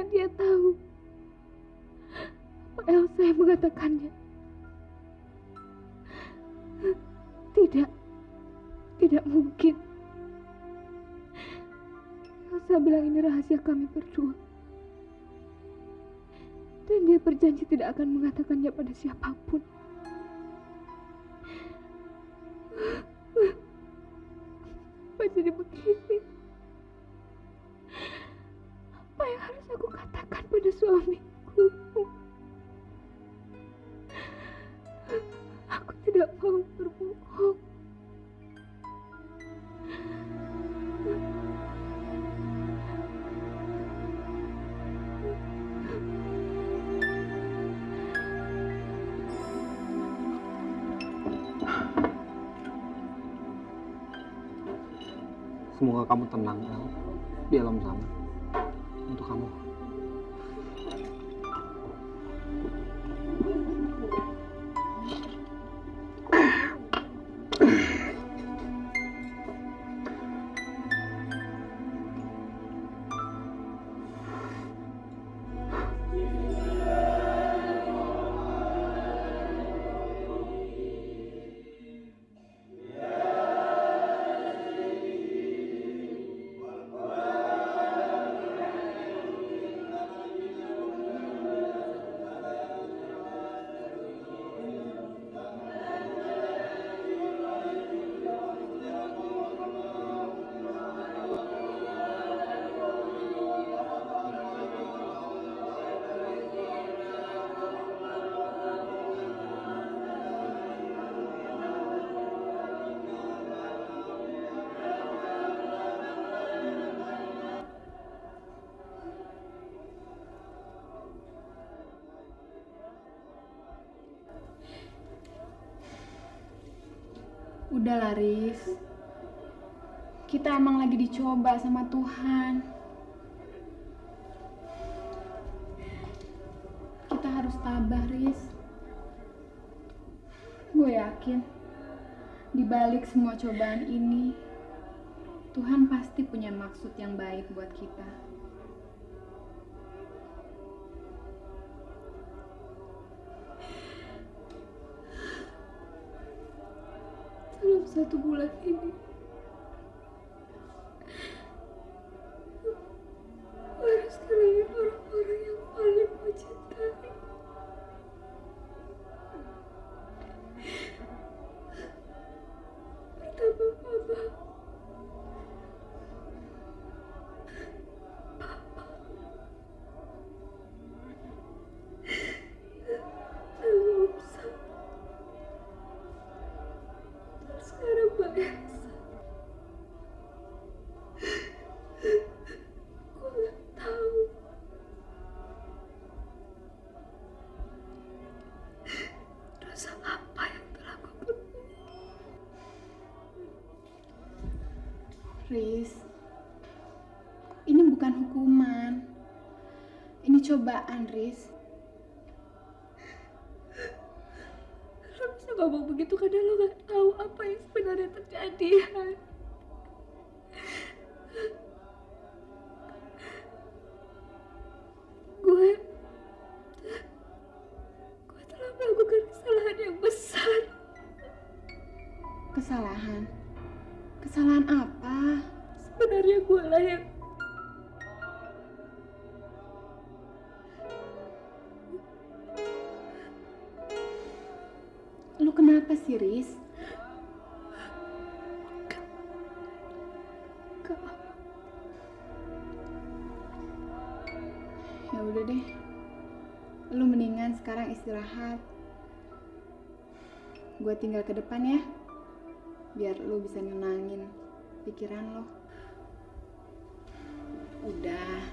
karena dia tahu apa Elsa yang mengatakannya. Tidak mungkin. Elsa bilang ini rahasia kami berdua. Dan dia berjanji tidak akan mengatakannya pada siapapun. Apa jadi begini? Apa yang harus aku katakan pada suamiku? Aku tidak mau berbohong. Semoga kamu tenang, El, di alam sana. Untuk kamu. Udah Laris, kita emang lagi dicoba sama Tuhan. Kita harus tabah, Riz. Gue yakin di balik semua cobaan ini, Tuhan pasti punya maksud yang baik buat kita. Dalam 1 bulan ini, harus kehilangan orang-orang yang paling gue cintai. Pertama, Mama. Lalu Om Sam. Sekarang Mbak Elsa. Gue gak tahu dosa apa yang telah gue perbuat. Riz, ini bukan hukuman. Ini cobaan, Riz. Lo bisa ngomong begitu karena lo gak tahu apa yang sebenarnya terjadi, Han. Gue telah melakukan kesalahan yang besar. Kesalahan? Kesalahan apa? Sebenarnya gue lah yang Lu kenapa sih, Riz? Ya udah deh. Lu mendingan sekarang istirahat. Gue tinggal ke depan ya. Biar lu bisa nenangin pikiran lo. Udah.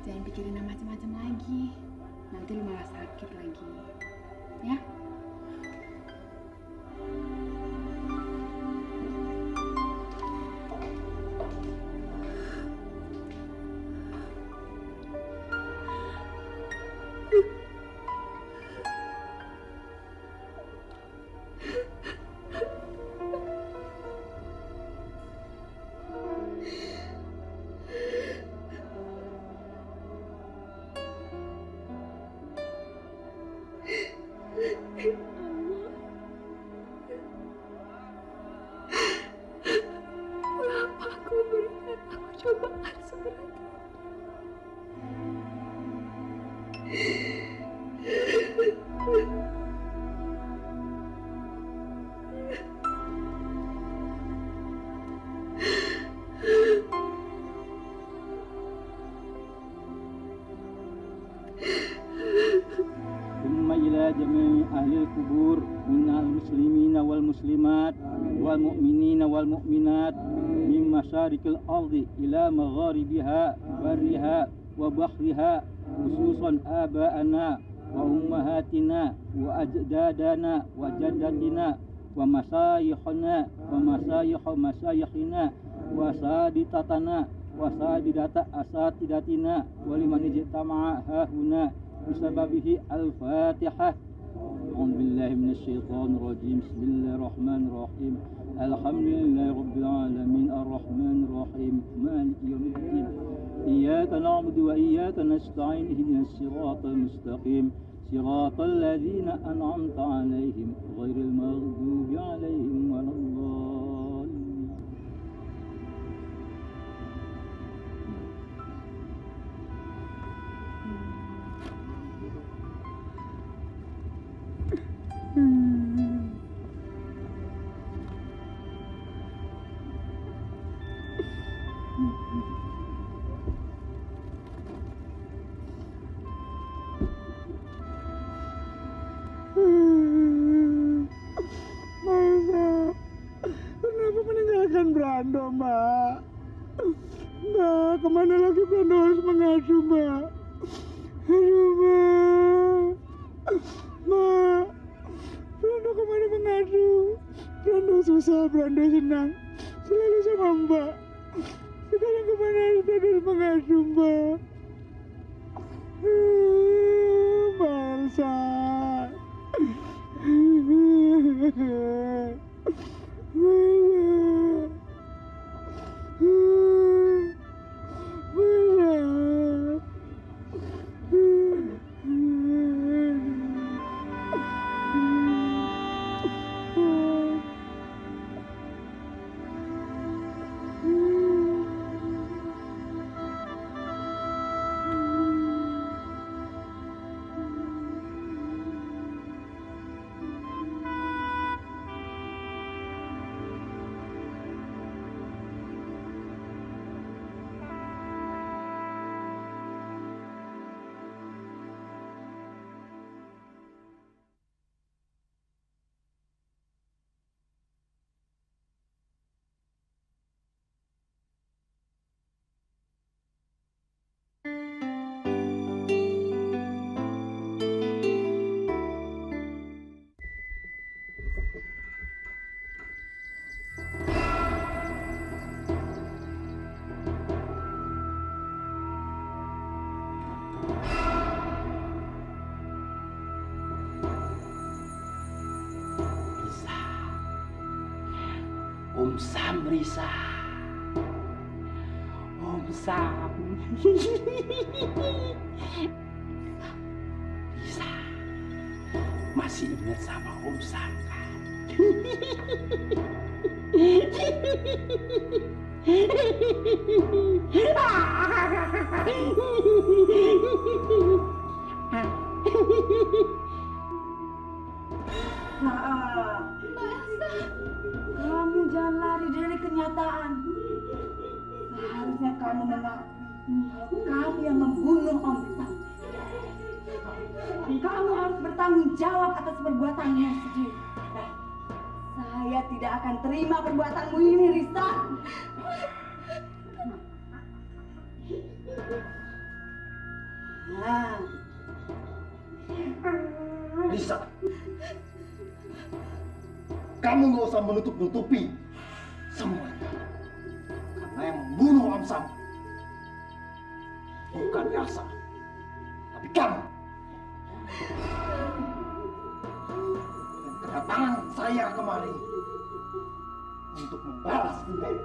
Jangan pikirin yang macam-macam lagi. Nanti lu malah sakit lagi. Ya? cobaan seberat ثم إلى جميع أهل القبور من المسلمين والمسلمات والمؤمنين والمؤمنات من مشارق الأرض إلى مغاربها برها وبحرها خصوصا آباءنا وأمهاتنا وأجدادنا وجداتنا ومشايخنا ومشايخ مشايخنا وسادتنا وسادات أساتذتنا ولمن اجتمع هاهنا بسببه الفاتحة. أعوذ بالله من الشيطان الرجيم. بسم الله الرحمن الرحيم. الحمد لله رب العالمين الرحمن الرحيم مالك يوم الدين. إياك نعبد وإياك نستعين اهدنا الصراط المستقيم صراط الذين أنعمت عليهم غير المغضوب عليهم ولا الضالين. Masa, kenapa meninggalkan Brando, Mbak? Mbak, kemana lagi Brando harus mengadu, Mbak? Aduh, Mbak. Mbak, Brando kemana mengadu? Brando susah, Brando senang. Selalu sama Mbak. Sekarang kemana harus Brando harus mengadu, Mbak? Mbak Elsa. Sam Risa. Sam. Risa. Masih ingat sama Sam kan? Kamu jangan lari dari kenyataan. Seharusnya kamu mengakui kamu yang membunuh Om Sam. Kamu harus bertanggung jawab atas perbuatanmu sendiri. Saya tidak akan terima perbuatanmu ini, Risa. Nah. Risa, kamu nggak usah menutup-nutupi semuanya. Karena yang membunuh Om Sam bukan Elsa, tapi kamu. Dan kedatangan saya kemari untuk membalas dendam.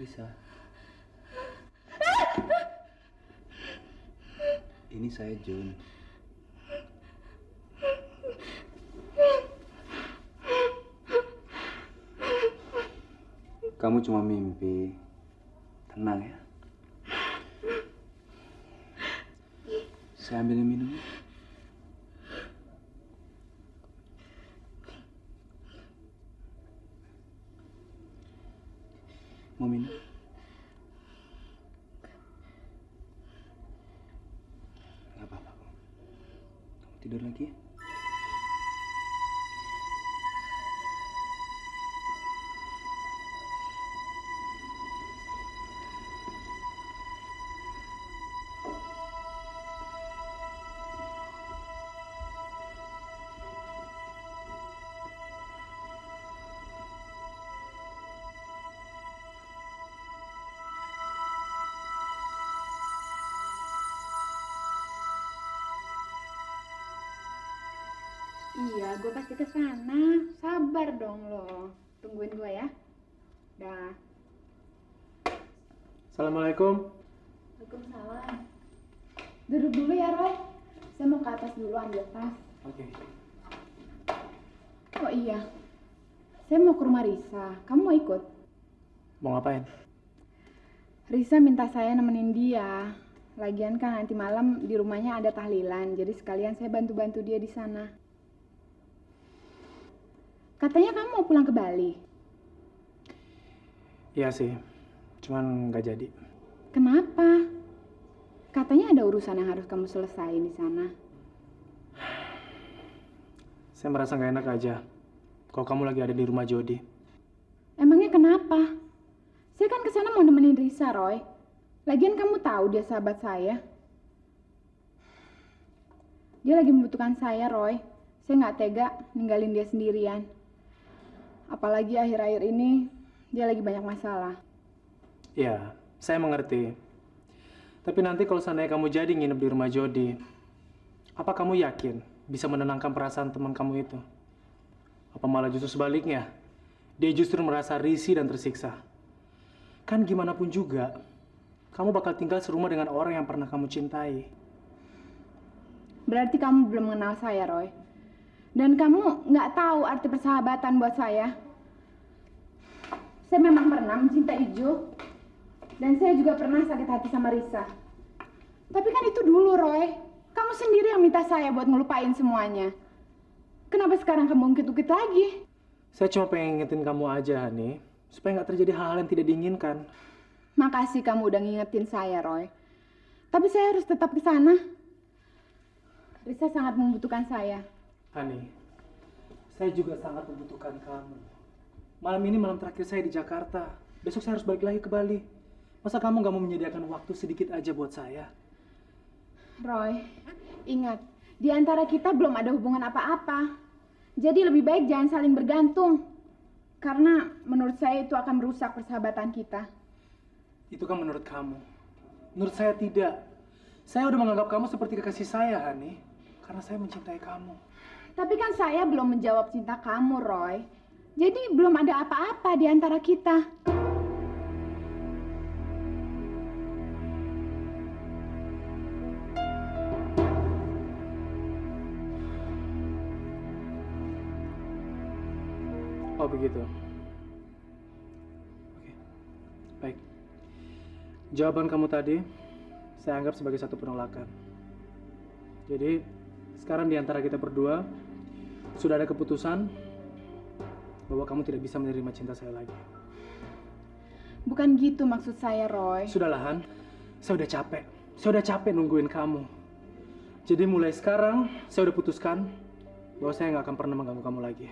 Risa. Ini saya Jun. Kamu cuma mimpi. Tenang ya. Saya ambilin minum. Mau minum? Gak apa-apa. Kamu tidur lagi ya? Iya, gue pasti ke sana. Sabar dong lo. Tungguin gue ya. Dah. Assalamualaikum. Waalaikumsalam. Duduk dulu ya, Roy. Saya mau ke atas dulu ambil tas. Oke. Oh iya. Saya mau ke rumah Risa. Kamu mau ikut? Mau ngapain? Risa minta saya nemenin dia. Lagian kan nanti malam di rumahnya ada tahlilan. Jadi sekalian saya bantu-bantu dia di sana. Katanya kamu mau pulang ke Bali. Iya sih, cuman nggak jadi. Kenapa? Katanya ada urusan yang harus kamu selesaiin di sana. Saya merasa nggak enak aja kalau kamu lagi ada di rumah Jody. Emangnya kenapa? Saya kan kesana mau nemenin Risa, Roy. Lagian kamu tahu dia sahabat saya. Dia lagi membutuhkan saya, Roy. Saya nggak tega ninggalin dia sendirian. Apalagi akhir-akhir ini dia lagi banyak masalah. Ya, saya mengerti. Tapi nanti kalau seandainya kamu jadi nginep di rumah Jody, apa kamu yakin bisa menenangkan perasaan teman kamu itu? Apa malah justru sebaliknya? Dia justru merasa risih dan tersiksa. Kan gimana pun juga, kamu bakal tinggal serumah dengan orang yang pernah kamu cintai. Berarti kamu belum mengenal saya, Roy. Dan kamu nggak tahu arti persahabatan buat saya. Saya memang pernah mencintai Jo. Dan saya juga pernah sakit hati sama Risa. Tapi kan itu dulu, Roy. Kamu sendiri yang minta saya buat ngelupain semuanya. Kenapa sekarang kamu ungkit-ungkit lagi? Saya cuma pengen ngingetin kamu aja, Hani. Supaya nggak terjadi hal-hal yang tidak diinginkan. Makasih kamu udah ngingetin saya, Roy. Tapi saya harus tetap ke sana. Risa sangat membutuhkan saya. Hani, saya juga sangat membutuhkan kamu. Malam ini malam terakhir saya di Jakarta. Besok saya harus balik lagi ke Bali. Masa kamu nggak mau menyediakan waktu sedikit aja buat saya? Roy, ingat, di antara kita belum ada hubungan apa-apa. Jadi lebih baik jangan saling bergantung. Karena menurut saya itu akan merusak persahabatan kita. Itu kan menurut kamu. Menurut saya tidak. Saya udah menganggap kamu seperti kekasih saya, Hani. Karena saya mencintai kamu. Tapi kan saya belum menjawab cinta kamu, Roy. Jadi belum ada apa-apa di antara kita. Oh begitu. Oke. Baik. Jawaban kamu tadi saya anggap sebagai satu penolakan. Jadi sekarang di antara kita berdua sudah ada keputusan bahwa kamu tidak bisa menerima cinta saya lagi. Bukan gitu maksud saya, Roy. Sudahlah, Han. Saya udah capek. Saya udah capek nungguin kamu. Jadi mulai sekarang saya udah putuskan bahwa saya nggak akan pernah mengganggu kamu lagi.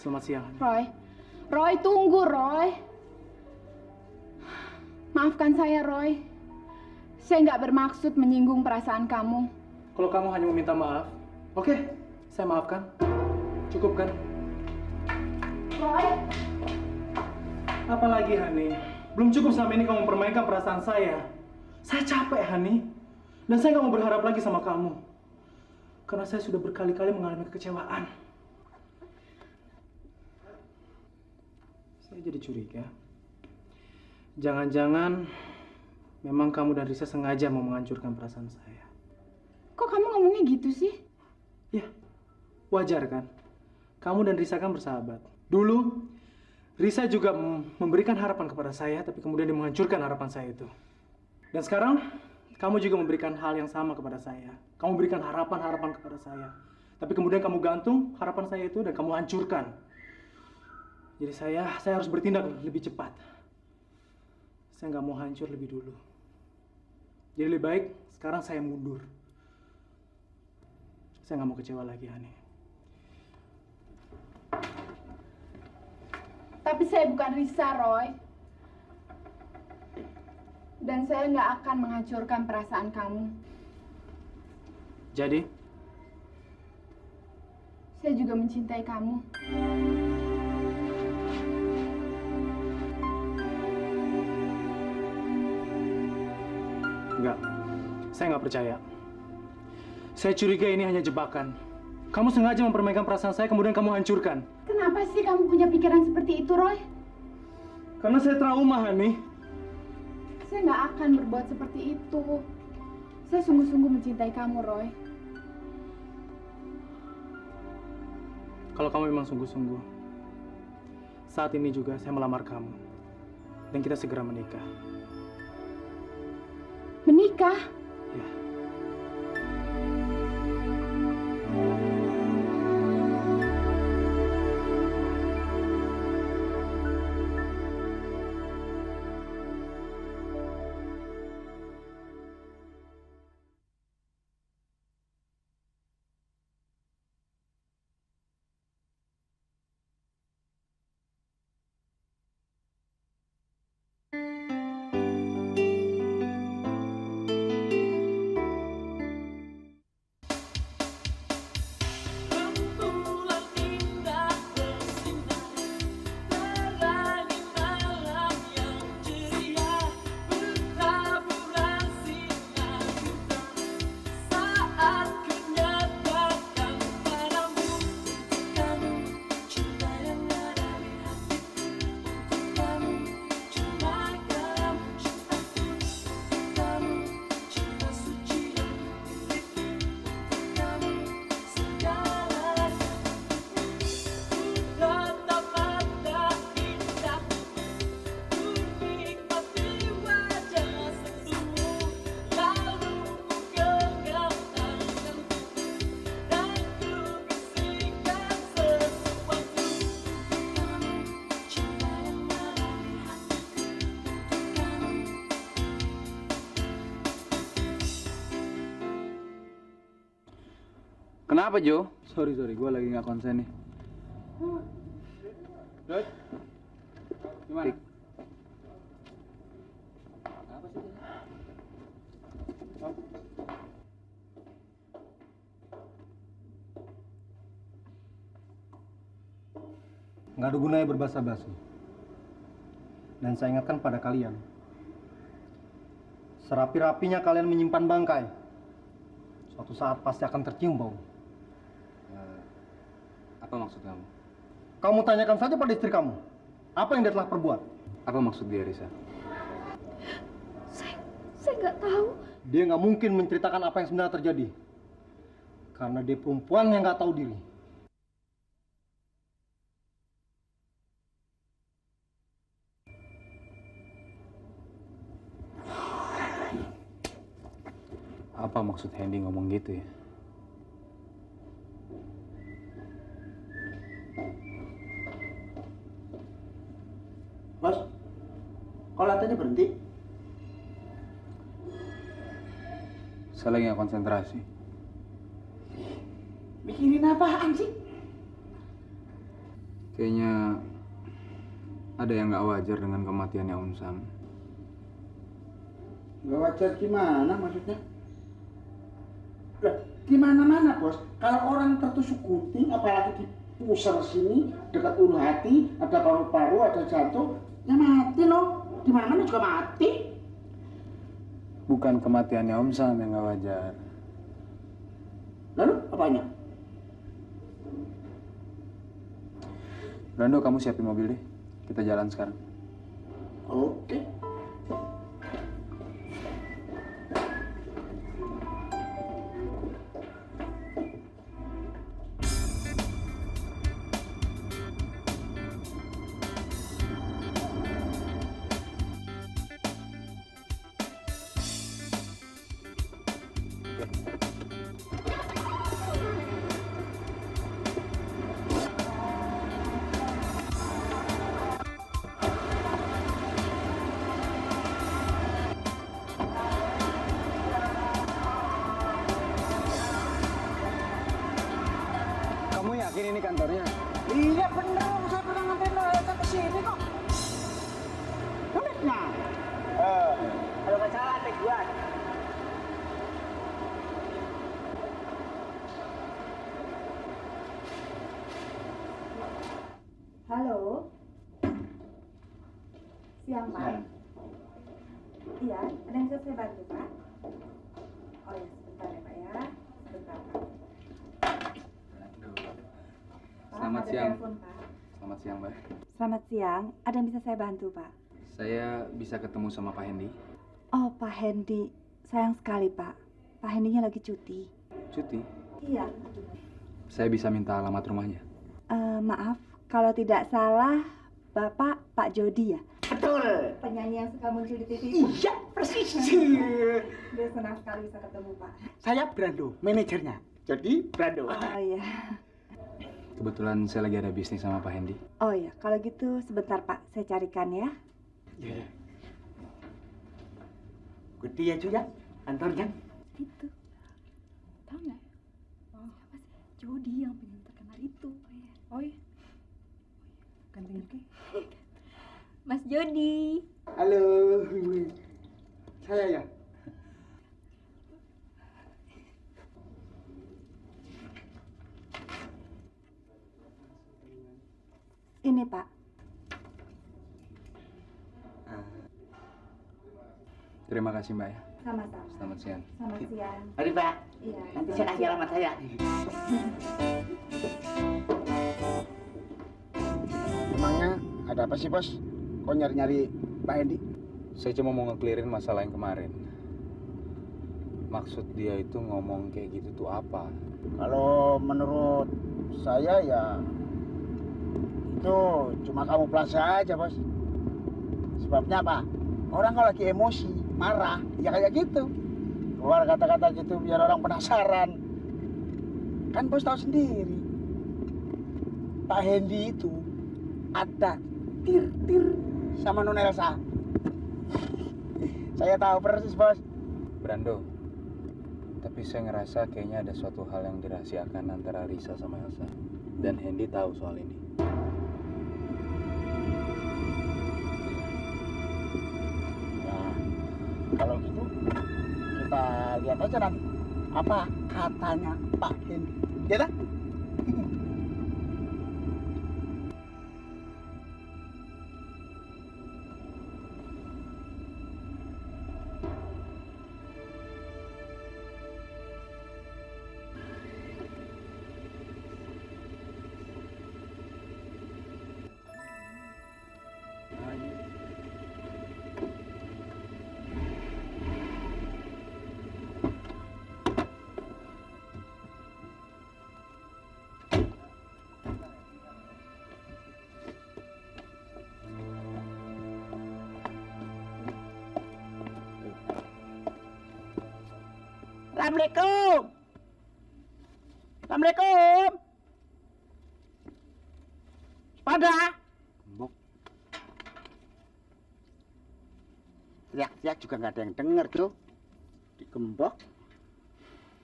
Selamat siang. Roy. Roy, tunggu, Roy. Maafkan saya, Roy. Saya nggak bermaksud menyinggung perasaan kamu. Kalau kamu hanya meminta maaf, oke, saya maafkan. Cukup kan? Roy. Apalagi, Hani? Belum cukup selama ini kamu mempermainkan perasaan saya. Saya capek, Hani. Dan saya nggak mau berharap lagi sama kamu. Karena saya sudah berkali-kali mengalami kekecewaan. Saya jadi curiga. Jangan-jangan memang kamu dan Risa sengaja mau menghancurkan perasaan saya. Kok kamu ngomongnya gitu sih? Ya, wajar kan? Kamu dan Risa kan bersahabat. Dulu, Risa juga memberikan harapan kepada saya, tapi kemudian dia menghancurkan harapan saya itu. Dan sekarang, kamu juga memberikan hal yang sama kepada saya. Kamu berikan harapan-harapan kepada saya. Tapi kemudian kamu gantung harapan saya itu dan kamu hancurkan. Jadi saya harus bertindak lebih cepat. Saya nggak mau hancur lebih dulu. Jadi lebih baik sekarang saya mundur. Saya nggak mau kecewa lagi, Hani. Tapi saya bukan Risa, Roy. Dan saya nggak akan menghancurkan perasaan kamu. Jadi, Saya juga mencintai kamu. enggak. Saya nggak percaya. Saya curiga ini hanya jebakan. Kamu sengaja mempermainkan perasaan saya, kemudian kamu hancurkan. Kenapa sih kamu punya pikiran seperti itu, Roy? Karena saya trauma, Hani. Saya nggak akan berbuat seperti itu. Saya sungguh-sungguh mencintai kamu, Roy. Kalau kamu memang sungguh-sungguh, saat ini juga saya melamar kamu. Dan kita segera menikah. Menikah? Ya. Kenapa, Jo? Sorry, gue lagi nggak konsen nih. Dut, gimana? Pik. Apa sih? Nggak ada gunanya berbasa-basi. Dan saya ingatkan pada kalian, serapi-rapinya kalian menyimpan bangkai, suatu saat pasti akan tercium bau. Apa maksud kamu? Kamu tanyakan saja pada istri kamu, apa yang dia telah perbuat. Apa maksud dia, Risa? Saya nggak tahu. Dia nggak mungkin menceritakan apa yang sebenarnya terjadi, karena dia perempuan yang nggak tahu diri. Apa maksud Hendy ngomong gitu ya? Bos, kok latihannya berhenti? Saya lagi nggak konsentrasi. Mikirin apaan sih? Kayaknya ada yang nggak wajar dengan kematiannya Om Sam. Gak wajar gimana maksudnya? Lah, gimana-mana bos, kalau orang tertusuk gunting, apalagi di pusar sini, dekat ulu hati, ada paru-paru, ada jantung, ya mati loh. Dimana-mana juga mati. Bukan kematiannya Om Sam yang nggak wajar. Lalu apanya? Brando, kamu siapin mobil deh. Kita jalan sekarang. Oke. Kamu yakin ini kantornya? Iya bener, saya pernah nganterin Elsa ke sini kok. Uniknya. Kalau nggak salah ada gua. Halo. Siang, Pak. Iya, ada yang bisa saya bantu, Pak? Oh ya, sebentar ya, Pak ya. Sebentar, Pak. Pak, Selamat ada siang. telepon, Pak. Selamat siang, Mbak. Selamat siang. Ada yang bisa saya bantu, Pak? Saya bisa ketemu sama Pak Hendy. Oh, Pak Hendy. Sayang sekali, Pak. Pak Hendy-nya lagi cuti. Cuti. Iya. Saya bisa minta alamat rumahnya. Maaf, kalau tidak salah, Bapak Pak Jody ya? Betul. Penyanyi yang suka muncul di TV. Iya, persis. Dia senang sekali bisa ketemu, Pak. Saya Brando, manajernya. Jadi Brando. Oh iya. Kebetulan saya lagi ada bisnis sama Pak Hendy. Oh iya, kalau gitu sebentar, Pak. Saya carikan ya. Iya. Gede ya, Cu ya? Kantornya. Itu. Tahu nggak? Oh. Siapa sih? Jody yang penyanyi terkenal itu. Oh iya. Ganteng juga. Mas Jody. Halo. Saya ya. Ini, Pak. Terima kasih, Mbak ya. Sama-sama. Selamat siang. Selamat siang. Mari, Pak. Iya. Nanti saya kasih alamat saya. Emangnya ada apa sih, Bos? Kok nyari-nyari Pak Hendy? Saya cuma mau nge-clearin masalah yang kemarin. Maksud dia itu ngomong kayak gitu tuh apa? Kalau menurut saya ya itu cuma kamuflase aja, Bos. Sebabnya apa? Orang kalau lagi emosi, marah, ya kayak gitu. Keluar kata-kata gitu biar orang penasaran. Kan Bos tahu sendiri. Pak Hendy itu ada tir-tir sama Non Elsa. Saya tahu persis, Bos. Brando, tapi saya ngerasa kayaknya ada suatu hal yang dirahasiakan antara Risa sama Elsa. Dan Hendy tahu soal ini. Nah, kalau gitu kita lihat aja nanti apa katanya Pak Hendy. Ya dah? Assalamualaikum. Assalamualaikum. Pada. Gembok. Teriak-teriak juga nggak ada yang denger tuh. Digembok.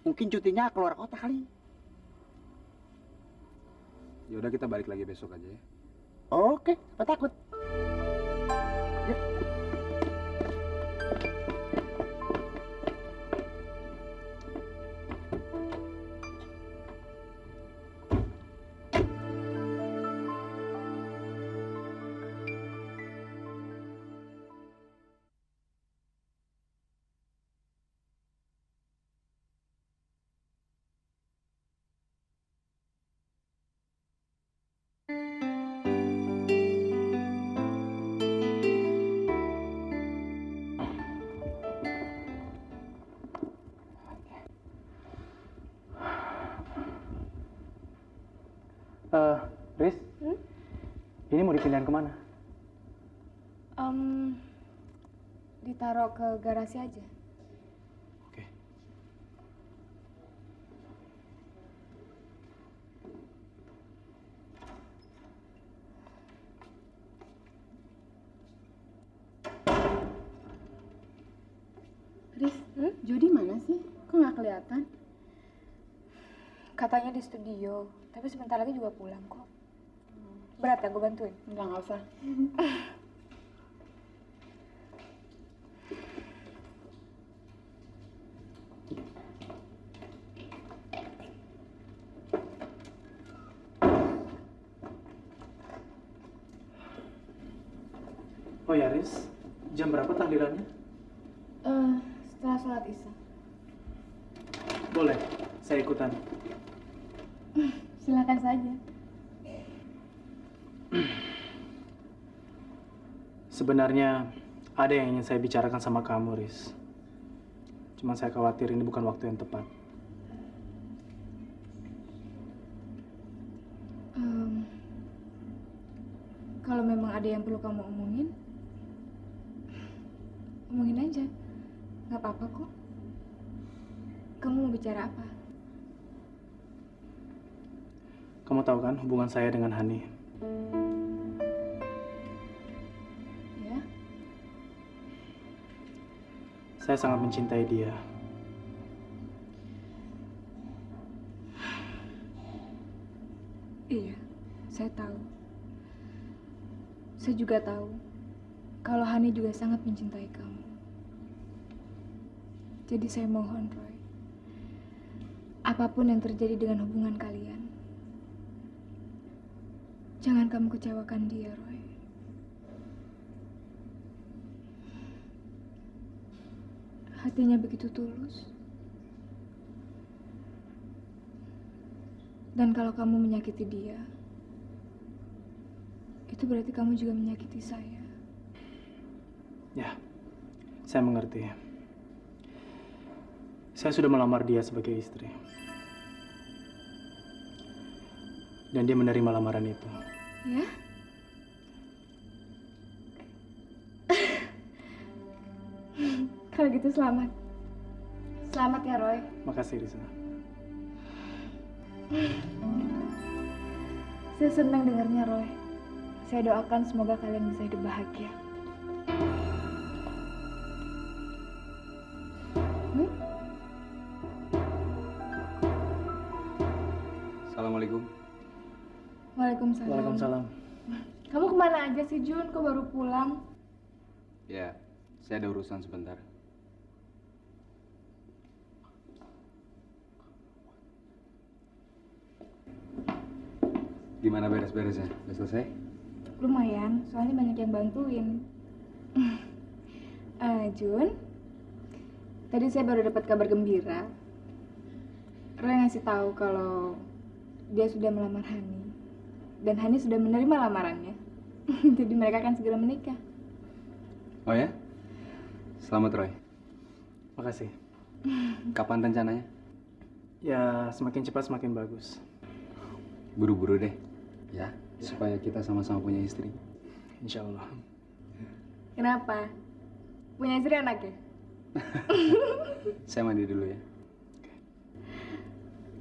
Mungkin cutinya keluar kota kali. Ya udah kita balik lagi besok aja ya. Oke, apa takut? Yuk. Riz, ini mau dipindahin kemana? Ditaruh ke garasi aja. Oke. Jody mana sih? Kok nggak kelihatan? Katanya di studio, tapi sebentar lagi juga pulang kok. Berat ya gue bantuin? Nggak usah. Oh ya, Riz. Jam berapa tahlilannya? Setelah sholat isya. Boleh, saya ikutan. Silakan saja. Sebenarnya ada yang ingin saya bicarakan sama kamu, Riz. Cuma saya khawatir ini bukan waktu yang tepat. Kalau memang ada yang perlu kamu omongin aja. Nggak apa-apa kok. Kamu mau bicara apa? Kamu tahu kan hubungan saya dengan Hani? Ya? Saya sangat mencintai dia. Iya, saya tahu. Saya juga tahu kalau Hani juga sangat mencintai kamu. Jadi saya mohon, Roy. Apapun yang terjadi dengan hubungan kalian, jangan kamu kecewakan dia, Roy. Hatinya begitu tulus. Dan kalau kamu menyakiti dia, itu berarti kamu juga menyakiti saya. Ya, saya mengerti. Saya sudah melamar dia sebagai istri. Dan dia menerima lamaran itu. Ya? Kalau gitu selamat. Selamat ya, Roy. Makasih, Risa. Saya senang dengarnya, Roy. Saya doakan semoga kalian bisa hidup bahagia. Assalamualaikum. Waalaikumsalam. Waalaikumsalam. Kamu kemana aja sih, Jun? Kok baru pulang? Ya, saya ada urusan sebentar. Gimana beres-beresnya? Udah selesai? Lumayan, soalnya banyak yang bantuin. Jun, tadi saya baru dapat kabar gembira. Roy ngasih tahu kalau dia sudah melamar Hani. Dan Hani sudah menerima lamarannya. Jadi mereka akan segera menikah. Oh ya? Selamat, Roy. Makasih. Kapan rencananya? Ya, semakin cepat semakin bagus. Buru-buru deh. Ya, supaya kita sama-sama punya istri. Insya Allah. Kenapa? Punya istri anak ya? Saya mandi dulu ya.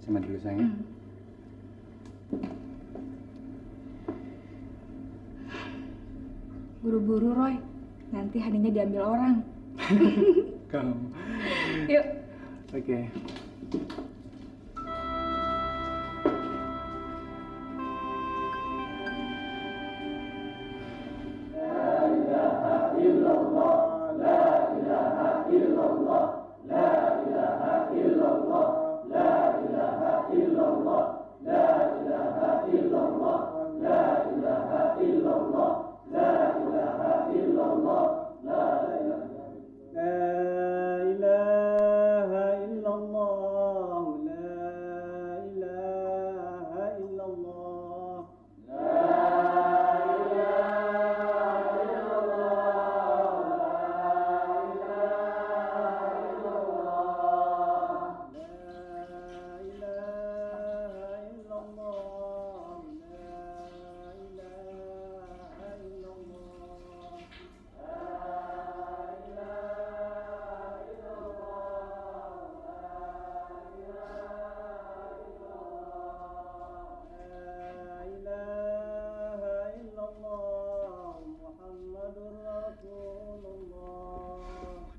Saya mandi dulu, sayang. Ya. Buru-buru, Roy. Nanti hadiahnya diambil orang. Kamu. Yuk. Oke.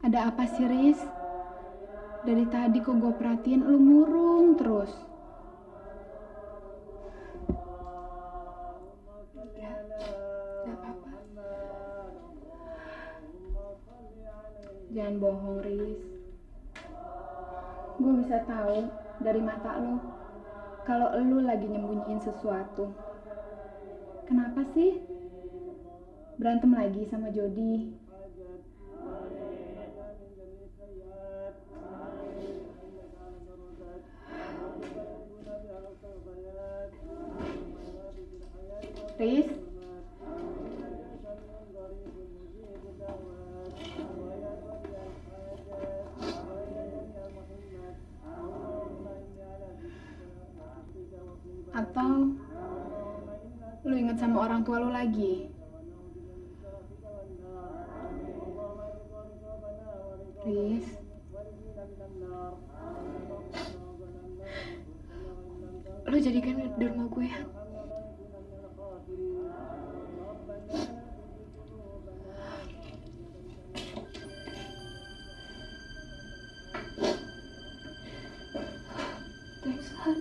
Ada apa sih, Riz? Dari tadi kok gue perhatiin lu murung terus. Gak apa-apa. Jangan bohong, Riz. Gue bisa tahu dari mata lo kalau lu lagi nyembunyiin sesuatu. Kenapa sih? Berantem lagi sama Jody? Riz? Atau lu ingat sama orang tua lu lagi? Riz? Lo jadikan di rumah gue ya. Thanks, Han.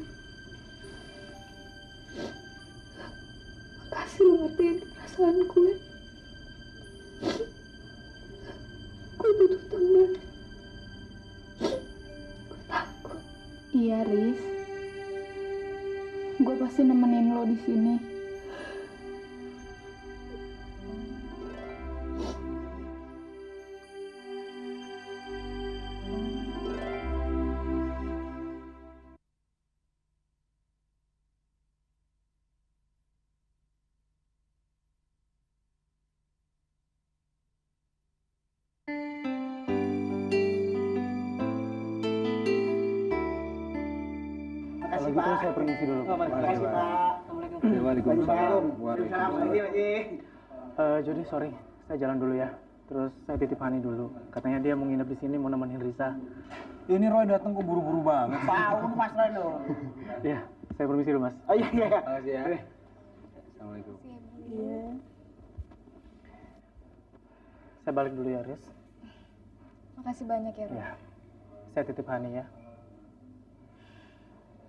Makasih lo ngertiin perasaan gue. Gue butuh teman. Gue takut. Iya, Riz. Gue pasti nemenin lo di sini. Makasih, Kalau gitu Pak. saya permisi dulu. Oh, makasih, Pak. Ya, Waalaikumsalam. Waalaikumsalam. Jody, sorry, saya jalan dulu ya. Terus saya titip Hani dulu. Katanya dia mau nginep di sini, mau nemenin Risa. Ini Roy datang kok buru-buru banget. Tahu Mas Reno. Ya, saya permisi dulu, Mas. Oh iya iya. Makasih ya. Assalamualaikum. Saya balik dulu ya, Riz. Makasih banyak ya, Ro. Ya, saya titip Hani ya.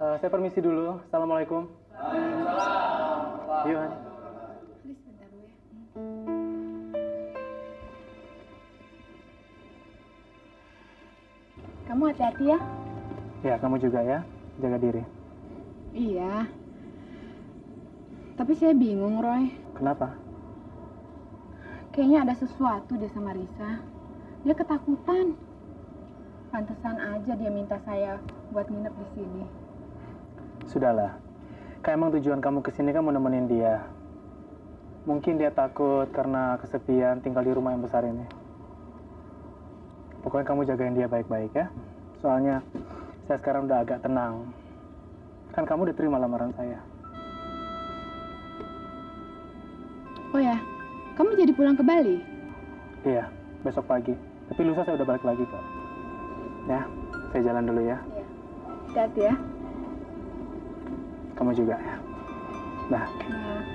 Saya permisi dulu. Assalamualaikum. Waalaikumsalam. Yuk, Hani. Please, bentar gue. Kamu hati-hati ya. Ya, kamu juga ya. Jaga diri. Iya. Tapi saya bingung, Roy. Kenapa? Kayaknya ada sesuatu deh sama Risa. Dia ketakutan. Pantesan aja dia minta saya buat nginep di sini. Sudahlah. Kayak emang tujuan kamu kesini kan mau nemenin dia. Mungkin dia takut karena kesepian tinggal di rumah yang besar ini. Pokoknya kamu jagain dia baik-baik ya. Soalnya saya sekarang udah agak tenang. Kan kamu udah terima lamaran saya. Oh ya, kamu jadi pulang ke Bali? Iya, besok pagi. Tapi lusa saya udah balik lagi kok. Ya, saya jalan dulu ya. Iya. Hati-hati ya. Kamu juga ya. Nah. Nah.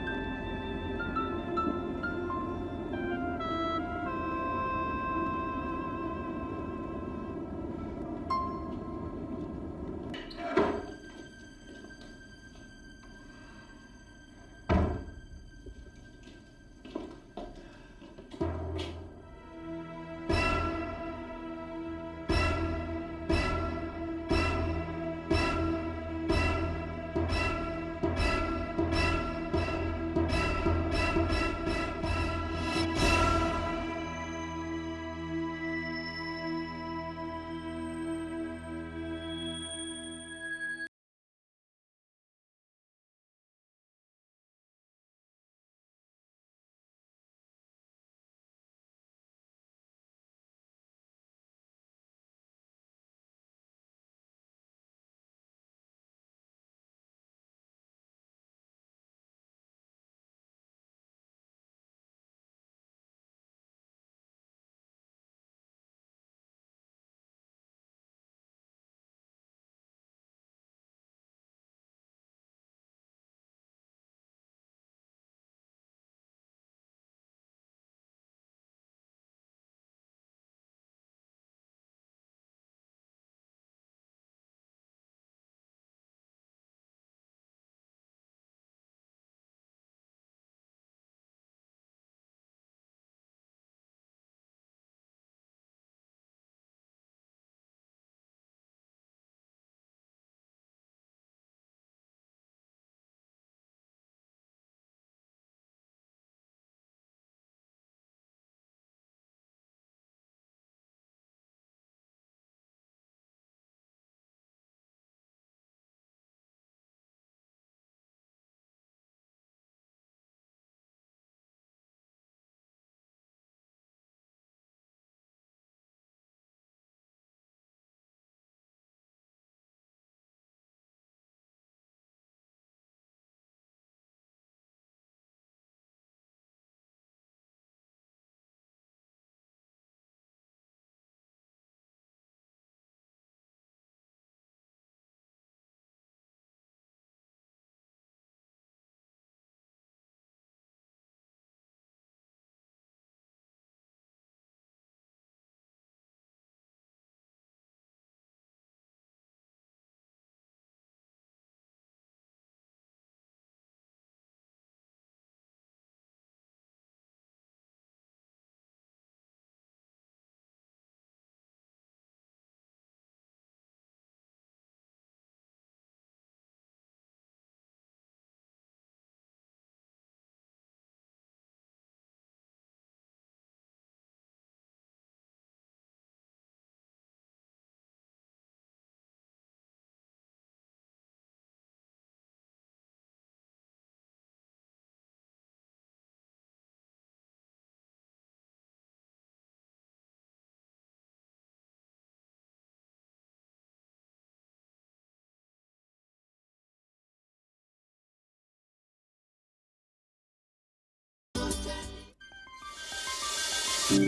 Jangan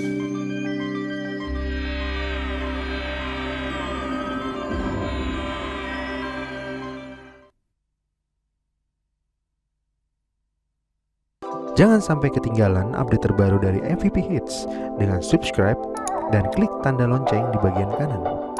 sampai ketinggalan update terbaru dari MVP Hits dengan subscribe dan klik tanda lonceng di bagian kanan.